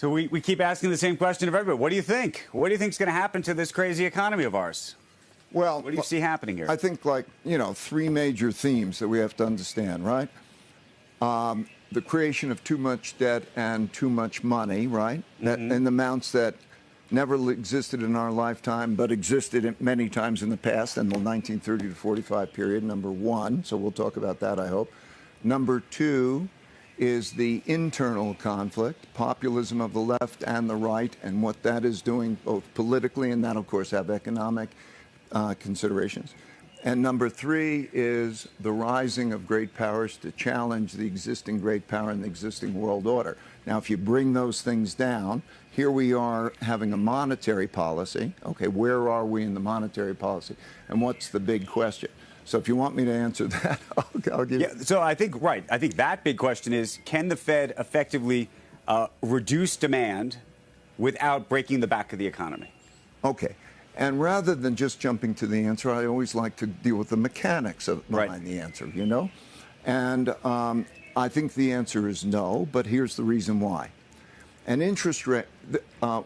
So we keep asking the same question of everybody. What do you think? What do you think is going to happen to this crazy economy of ours? Well, what do you see happening here? I think, three major themes that we have to understand, right? The creation of too much debt and too much money, right? Mm-hmm. And amounts that never existed in our lifetime, but existed many times in the past, in the 1930 to 45 period, number one. So we'll talk about that, I hope. Number two is the internal conflict, populism of the left and the right, and what that is doing both politically, and that, of course, have economic considerations. And number three is the rising of great powers to challenge the existing great power and the existing world order. Now, if you bring those things down, here we are having a monetary policy. Okay, where are we in the monetary policy? And what's the big question? So if you want me to answer that, I'll give you. Yeah, so I think that big question is, can the Fed effectively reduce demand without breaking the back of the economy? Okay. And rather than just jumping to the answer, I always like to deal with the mechanics behind the answer, you know? And I think the answer is no, but here's the reason why. An interest rate,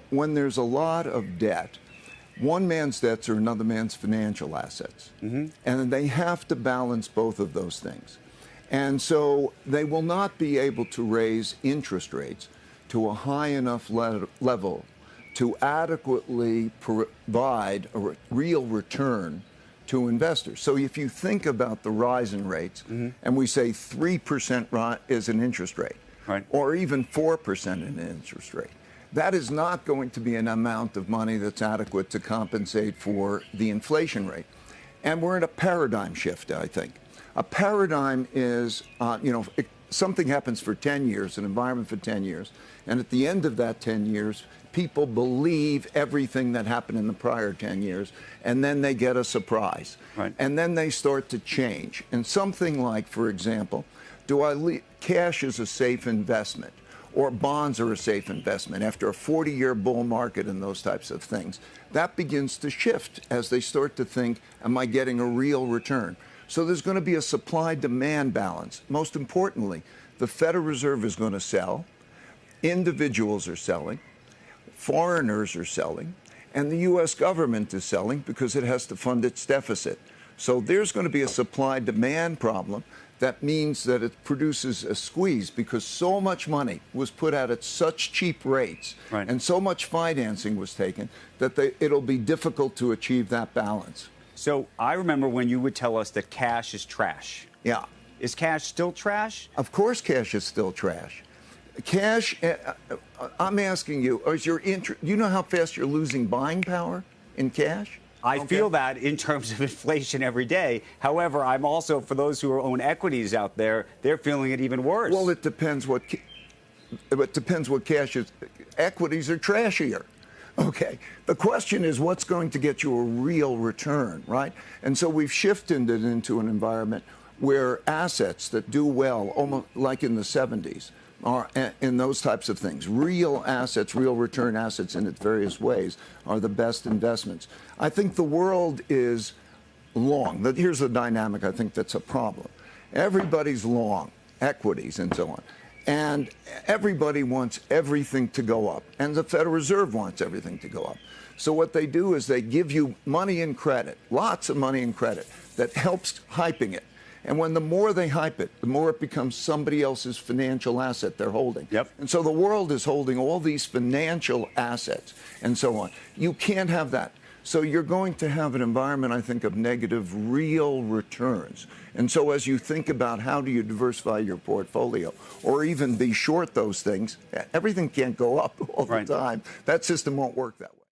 when there's a lot of debt, one man's debts are another man's financial assets. Mm-hmm. And they have to balance both of those things. And so they will not be able to raise interest rates to a high enough level to adequately provide a real return to investors. So if you think about the rise in rates, mm-hmm. and we say 3% is an interest rate, right. or even 4% in an interest rate, that is not going to be an amount of money that's adequate to compensate for the inflation rate. And we're in a paradigm shift, I think. A paradigm is, something happens for 10 years, an environment for 10 years, and at the end of that 10 years, people believe everything that happened in the prior 10 years, and then they get a surprise. Right. And then they start to change. And something like, for example, cash is a safe investment, or bonds are a safe investment after a 40-year bull market and those types of things. That begins to shift as they start to think, am I getting a real return? So there's going to be a supply-demand balance. Most importantly, the Federal Reserve is going to sell, individuals are selling, foreigners are selling, and the U.S. government is selling because it has to fund its deficit. So there's going to be a supply-demand problem. That means that it produces a squeeze because so much money was put out at such cheap rates, right. and so much financing was taken that it'll be difficult to achieve that balance. So I remember when you would tell us that cash is trash. Yeah. Is cash still trash? Of course cash is still trash. Cash, I'm asking you, you know how fast you're losing buying power in cash? I feel that in terms of inflation every day. However, I'm also, for those who own equities out there, they're feeling it even worse. Well, it depends what cash is. Equities are trashier. Okay. The question is, what's going to get you a real return, right? And so we've shifted it into an environment where assets that do well, almost like in the 70s, are in those types of things. Real assets, real return assets in its various ways are the best investments. I think the world is long. Here's the dynamic I think that's a problem. Everybody's long, equities and so on. And everybody wants everything to go up. And the Federal Reserve wants everything to go up. So what they do is they give you money and credit, lots of money and credit, that helps hyping it. And when the more they hype it, the more it becomes somebody else's financial asset they're holding. Yep. And so the world is holding all these financial assets and so on. You can't have that. So you're going to have an environment, I think, of negative real returns. And so as you think about how do you diversify your portfolio or even be short those things, everything can't go up all the time. That system won't work that way.